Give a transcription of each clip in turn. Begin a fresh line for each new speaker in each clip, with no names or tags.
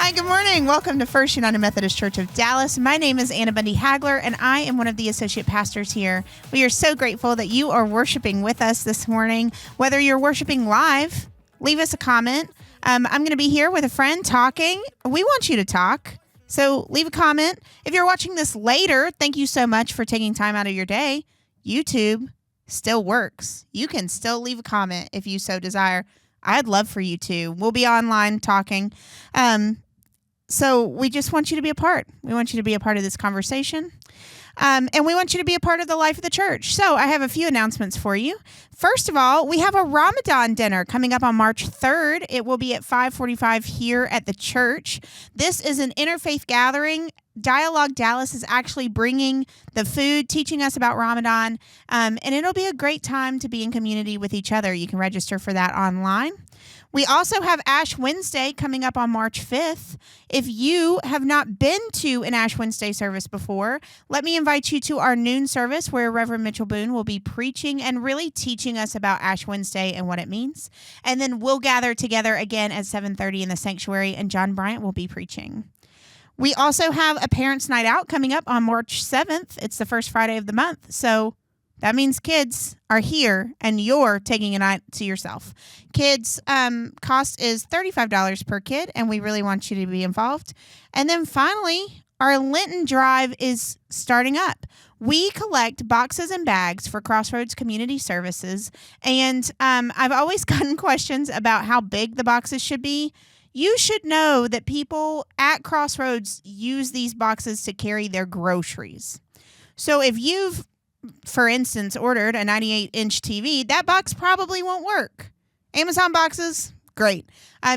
Hi, good morning. Welcome to First United Methodist Church of Dallas. My name is Anna Hagler, and I am one of the associate pastors here. We are so grateful that you are worshiping with us this morning. Whether you're worshiping live, leave us a comment. I'm going to be here with a friend talking. We want you to talk, so leave a comment. If you're watching this later, thank you so much for taking time out of your day. YouTube still works. You can still leave a comment if you so desire. I'd love for you to. We'll be online talking. So we just want you to be a part. We want you to be a part of this conversation. And we want you to be a part of the life of the church. So I have a few announcements for you. First of all, we have a Ramadan dinner coming up on March 3rd. It will be at 5:45 here at the church. This is an interfaith gathering. Dialogue Dallas is actually bringing the food, teaching us about Ramadan, and it'll be a great time to be in community with each other. You can register for that online. We also have Ash Wednesday coming up on March 5th. If you have not been to an Ash Wednesday service before, let me invite you to our noon service where Reverend Mitchell Boone will be preaching and really teaching us about Ash Wednesday and what it means. And then we'll gather together again at 7:30 in the sanctuary, and John Bryant will be preaching. We also have a Parents' Night Out coming up on March 7th. It's the first Friday of the month, so that means kids are here, and you're taking a night to yourself. Kids' cost is $35 per kid, and we really want you to be involved. And then finally, our Lenten Drive is starting up. We collect boxes and bags for Crossroads Community Services, and I've always gotten questions about how big the boxes should be. You should know that people at Crossroads use these boxes to carry their groceries. So if you've, for instance, ordered a 98-inch TV, that box probably won't work. Amazon boxes, great.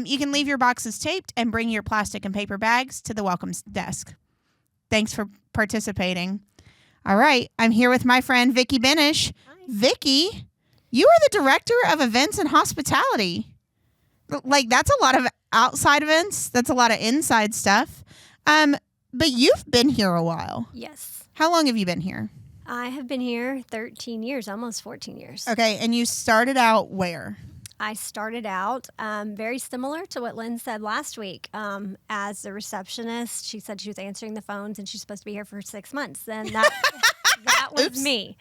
You can leave your boxes taped and bring your plastic and paper bags to the welcome desk. Thanks for participating. All right, I'm here with my friend Vicky Benish. Hi. Vicky, you are the director of events and hospitality. Like, that's a lot of outside events. That's a lot of inside stuff. But you've been here a while.
Yes.
How long have you been here?
I have been here 13 years, almost 14 years.
Okay, and you started out where?
I started out very similar to what Lynn said last week. As a receptionist, she said she was answering the phones and she's supposed to be here for 6 months. And that was
Oops.
me.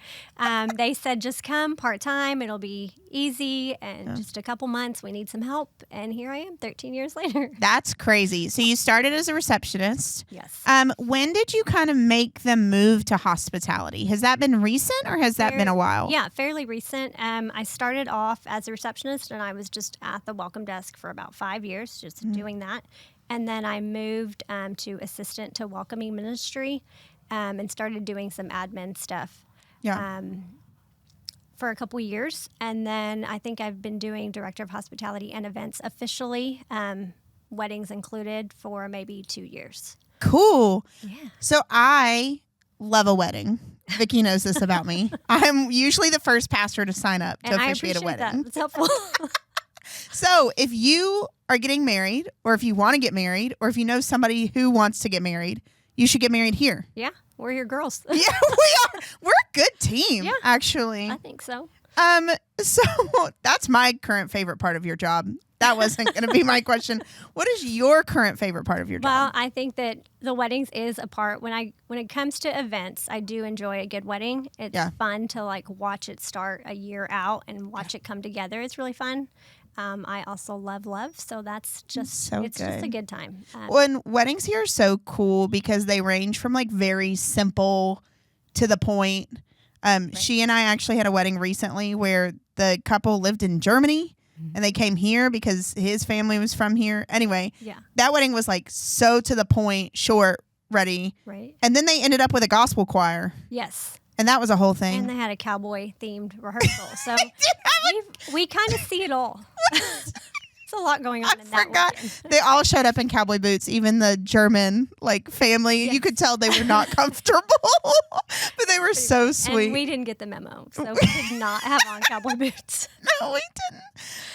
They said, just come part-time. It'll be easy. And just a couple months, we need some help. And here I am 13 years later.
That's crazy. So you started as a receptionist.
Yes.
When did you kind of make the move to hospitality? Has that been recent or has that been a while?
Yeah, fairly recent. I started off as a receptionist and I was just at the welcome desk for about 5 years, just doing that. And then I moved to assistant to welcoming ministry. And started doing some admin stuff for a couple years. And then I think I've been doing director of hospitality and events officially, weddings included, for maybe 2 years.
Cool.
Yeah.
So I love a wedding. Vicky knows this about me. I'm usually the first pastor to sign up to officiate a wedding.
That. It's helpful.
So if you are getting married, or if you want to get married, or if you know somebody who wants to get married, you should get married here.
Yeah, we're your girls.
Yeah, we are. We're a good team, actually.
I think so.
So that's my current favorite part of your job. That wasn't going to be my question. What is your current favorite part of your job?
Well, I think that the weddings is a part. When it comes to events, I do enjoy a good wedding. It's fun to watch it start a year out and watch it come together. It's really fun. I also love, so that's just just a good time.
When weddings here are so cool because they range from very simple to the point. Right. She and I actually had a wedding recently where the couple lived in Germany and they came here because his family was from here. Anyway, that wedding was so to the point, short, ready.
Right.
And then they ended up with a gospel choir.
Yes.
And that was a whole thing.
And they had a cowboy-themed rehearsal. So we kind of see it all. There's a lot going on in that weekend.
They all showed up in cowboy boots, even the German family. Yes. You could tell they were not comfortable, but they were so sweet.
And we didn't get the memo, so we did not have on cowboy boots.
No, we didn't.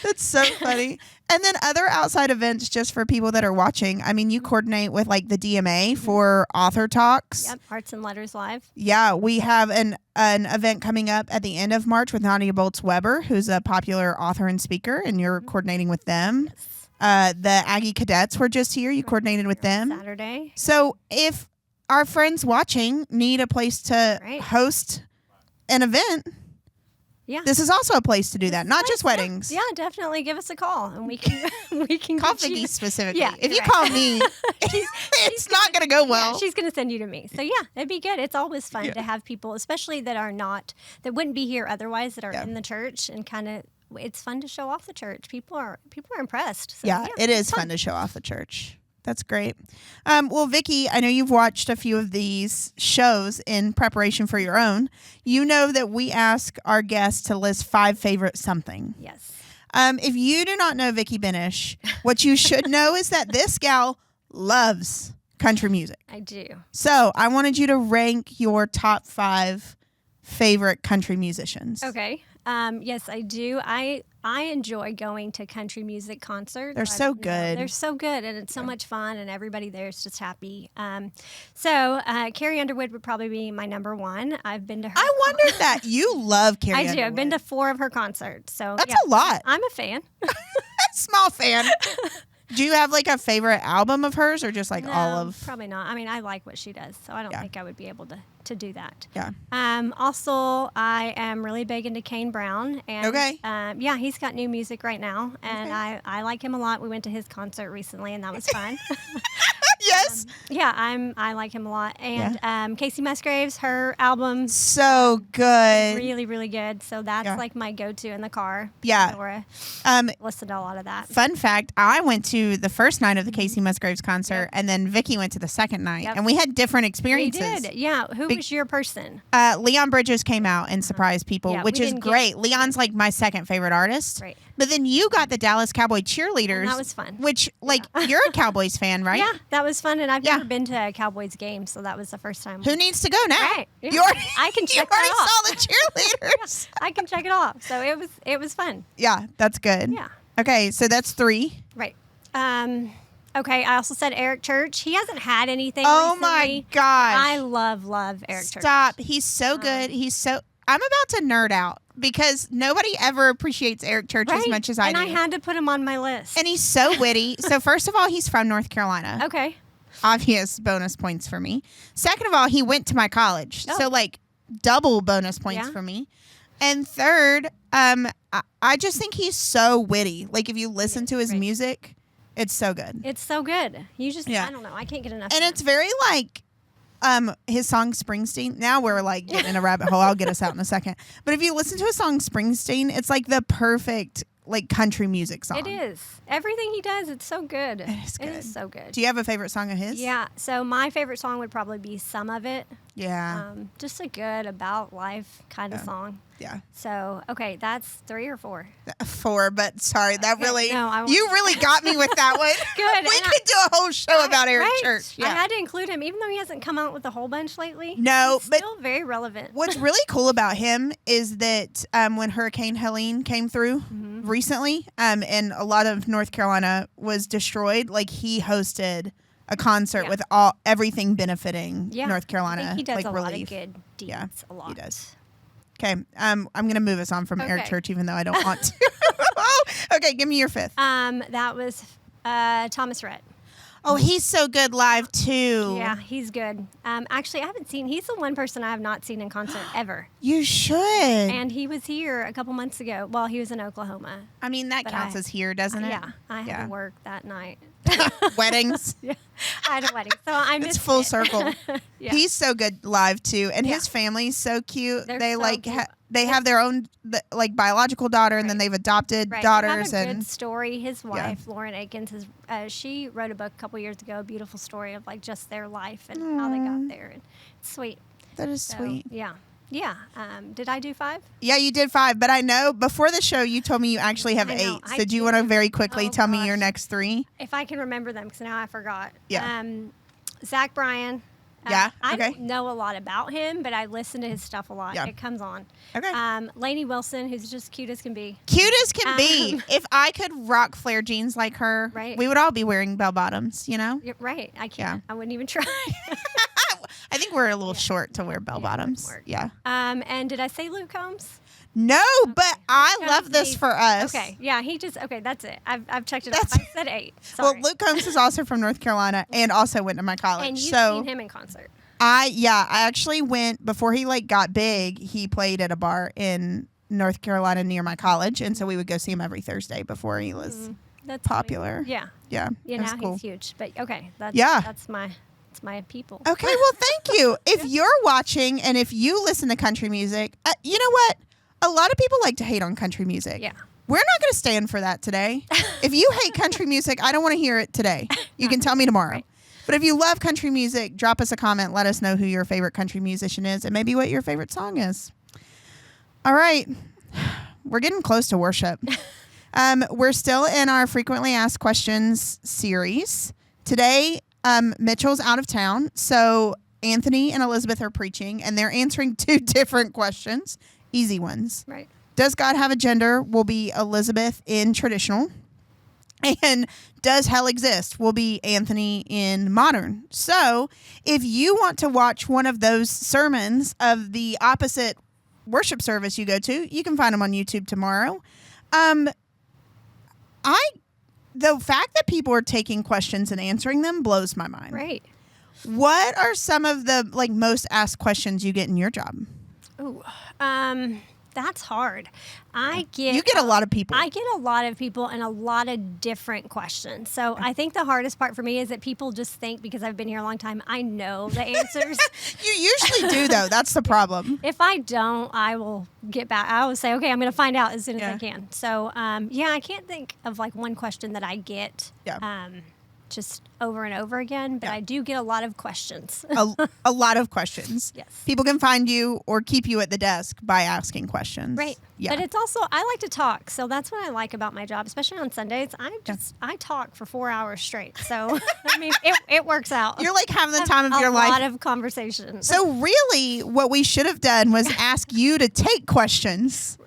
That's so funny. And then other outside events, just for people that are watching. I mean, you coordinate with the DMA for author talks.
Yep, Arts and Letters Live.
Yeah, we have an event coming up at the end of March with Nadia Boltz-Weber, who's a popular author and speaker, and you're coordinating with them.
Yes.
The Aggie Cadets were just here. You coordinated with them.
Saturday.
So if our friends watching need a place to host an event, this is also a place to do that. Not just weddings.
Yeah, definitely give us a call and we can
call Vicky specifically.
Yeah,
if you call me, it's not going to go well.
Yeah, she's going to send you to me. So it'd be good. It's always fun to have people, especially that wouldn't be here otherwise, that are in the church, and kind of. It's fun to show off the church. People are impressed. So,
it is fun to show off the church. That's great. Well, Vicky, I know you've watched a few of these shows in preparation for your own. You know that we ask our guests to list 5 favorite something.
Yes.
If you do not know Vicky Benish, what you should know is that this gal loves country music.
I do.
So I wanted you to rank your top 5 favorite country musicians.
Okay. Yes, I do. I enjoy going to country music concerts.
They're so good.
They're so good, and it's so much fun, and everybody there is just happy. So Carrie Underwood would probably be my number 1. I've been to her.
I wondered that. You love Carrie Underwood.
I do. I've been to 4 of her concerts. So
that's a lot.
I'm a fan.
Small fan. Do you have like a favorite album of hers, or just like all of?
Probably not. I mean, I like what she does, so I don't think I would be able to do that.
Yeah.
Also, I am really big into Kane Brown, and he's got new music right now, and I like him a lot. We went to his concert recently, and that was fun.
Yes.
I like him a lot, and Casey Musgraves, her album,
so good,
really, really good. So that's like my go-to in the car.
Yeah.
Laura, listened to a lot of that.
Fun fact: I went to the first night of the Casey Musgraves concert, and then Vicky went to the second night, and we had different experiences.
We did, yeah. Who was your person?
Leon Bridges came out and surprised people, which is great. Leon's like my second favorite artist.
Right.
But then you got the Dallas Cowboy cheerleaders. And
that was fun.
Which, you're a Cowboys fan, right?
Yeah, that was fun, and I've never been to a Cowboys game, so that was the first time.
Who needs to go now?
Right. Yeah. I can check
you already
that off.
saw the cheerleaders.
I can check it off. So it was fun.
Yeah, that's good.
Yeah.
Okay, so that's 3.
Right. Okay, I also said Eric Church. He hasn't had anything
Oh
recently.
my gosh.
I love Eric Church.
Stop. He's so good. I'm about to nerd out because nobody ever appreciates Eric Church as much as I do.
And I had to put him on my list.
And he's so witty. So first of all, he's from North Carolina.
Okay.
Obvious bonus points for me. Second of all, he went to my college. So double bonus points for me. And third, I just think he's so witty. Like if you listen to his music, it's so good.
It's so good. You just, I don't know. I can't get enough.
And it's very his song Springsteen. Now we're like getting in a rabbit hole. I'll get us out in a second. But if you listen to a song Springsteen, it's like the perfect country music song.
It is. Everything he does, it's so good.
It is good.
It is so good.
Do you have a favorite song of his?
Yeah. So my favorite song would probably be Some of It.
Yeah.
Just a good about life kind of song.
Yeah.
So, okay, that's 3 or 4.
4, but sorry, that really,
no,
you really got me with that one.
Good.
We could do a whole show about Eric Church. Yeah.
I had to include him, even though he hasn't come out with a whole bunch lately.
No,
he's
but
still very relevant.
What's really cool about him is that when Hurricane Helene came through recently, and a lot of North Carolina was destroyed, he hosted a concert with everything benefiting North Carolina.
I think he does a
relief.
lot of good deeds.
Yeah,
a lot.
He does. Okay, I'm going to move us on from Eric Church, even though I don't want to. Okay, give me your 5th.
That was Thomas Rhett.
Oh, he's so good live too.
Yeah, he's good. Actually, I haven't seen. He's the one person I have not seen in concert ever.
You should.
And he was here a couple months ago. Well, he was in Oklahoma.
I mean, that counts as here, doesn't it?
Yeah, I had to work that night.
Weddings.
Yeah, I had a wedding, so I missed.
It's full circle.
Yeah.
He's so good live too, and his family's so cute.
They're
they
so cute.
They have their own biological daughter, and then they've adopted daughters.
They have a
and
good story. His wife, Lauren Akins, she wrote a book a couple years ago, a beautiful story of just their life and how they got there. And it's sweet.
That is sweet.
Yeah. Yeah. Did I do 5?
Yeah, you did 5, but I know before the show you told me you actually have 8. So do you want to very quickly tell me your next 3?
If I can remember them, because now I forgot.
Yeah.
Zach Bryan.
Yeah.
I don't know a lot about him, but I listen to his stuff a lot.
Yeah.
It comes on.
Okay.
Lainey Wilson, who's just cute as can be.
Cute as can be. If I could rock flare jeans like her, we would all be wearing bell bottoms, you know?
You're right. I can't. I wouldn't even try.
I think we're a little short to wear bell bottoms. Yeah.
And did I say Luke Combs?
No, but I love this for us.
Okay, yeah, that's it. I've checked it off. I said 8. Sorry.
Well, Luke Combs is also from North Carolina and also went to my college.
And you've seen him in concert.
I actually went, before he got big, he played at a bar in North Carolina near my college, and so we would go see him every Thursday before he was
that's
popular.
Amazing. Yeah.
Yeah.
Now
cool.
he's huge. But okay, that's my people.
Okay, well, thank you. If you're watching and if you listen to country music, you know what? A lot of people like to hate on country music.
Yeah.
We're not going to stand for that today. If you hate country music, I don't want to hear it today. You can tell me tomorrow.
Right.
But if you love country music, drop us a comment. Let us know who your favorite country musician is and maybe what your favorite song is. All right. We're getting close to worship. We're still in our frequently asked questions series. Today, Mitchell's out of town, so Anthony and Elizabeth are preaching, and they're answering 2 different questions, easy ones.
Right.
Does God have a gender? Will be Elizabeth in traditional. And does hell exist? Will be Anthony in modern. So if you want to watch one of those sermons of the opposite worship service you go to, you can find them on YouTube tomorrow. The fact that people are taking questions and answering them blows my mind.
Right.
What are some of the most asked questions you get in your job?
Oh, that's hard. You
get a lot of people.
I get a lot of people and a lot of different questions. So I think the hardest part for me is that people just think, because I've been here a long time, I know the answers.
You usually do, though. That's the problem.
If I don't, I will get back. I will say, okay, I'm going to find out as soon as I can. So, I can't think of one question that I get. Yeah. Just over and over again, but I do get a lot of questions.
a lot of questions.
Yes.
People can find you or keep you at the desk by asking questions.
Right. Yeah. But it's also, I like to talk. So that's what I like about my job, especially on Sundays. I talk for 4 hours straight. So, I mean, it works out.
You're having the time of your life.
A lot of conversation.
So really what we should have done was ask you to take questions.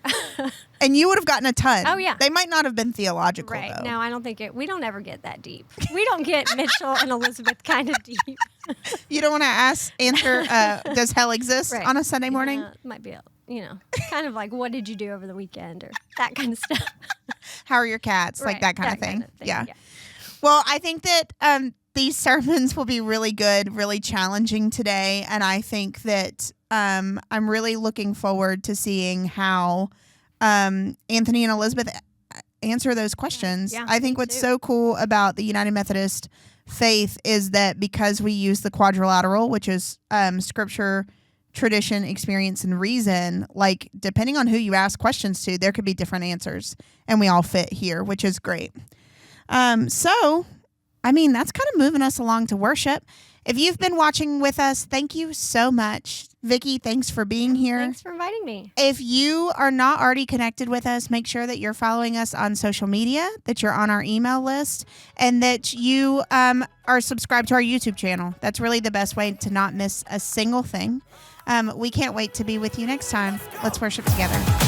And you would have gotten a ton.
Oh, yeah.
They might not have been theological,
right.
though.
No, I don't think we don't ever get that deep. We don't get Mitchell and Elizabeth kind of deep.
You don't want to answer, does hell exist on a Sunday morning?
It might be, kind of what did you do over the weekend or that kind of stuff.
How are your cats? That kind of thing. Yeah.
Yeah.
Well, I think that these sermons will be really good, really challenging today. And I think that I'm really looking forward to seeing how Anthony and Elizabeth answer those questions.
Yeah,
I think what's so cool about the United Methodist faith is that because we use the quadrilateral, which is scripture, tradition, experience, and reason, depending on who you ask questions to, there could be different answers, and we all fit here, which is great. So, that's kind of moving us along to worship. If you've been watching with us, thank you so much. Vicky, thanks for being here.
Thanks for inviting me.
If you are not already connected with us, make sure that you're following us on social media, that you're on our email list, and that you are subscribed to our YouTube channel. That's really the best way to not miss a single thing. We can't wait to be with you next time. Let's worship together.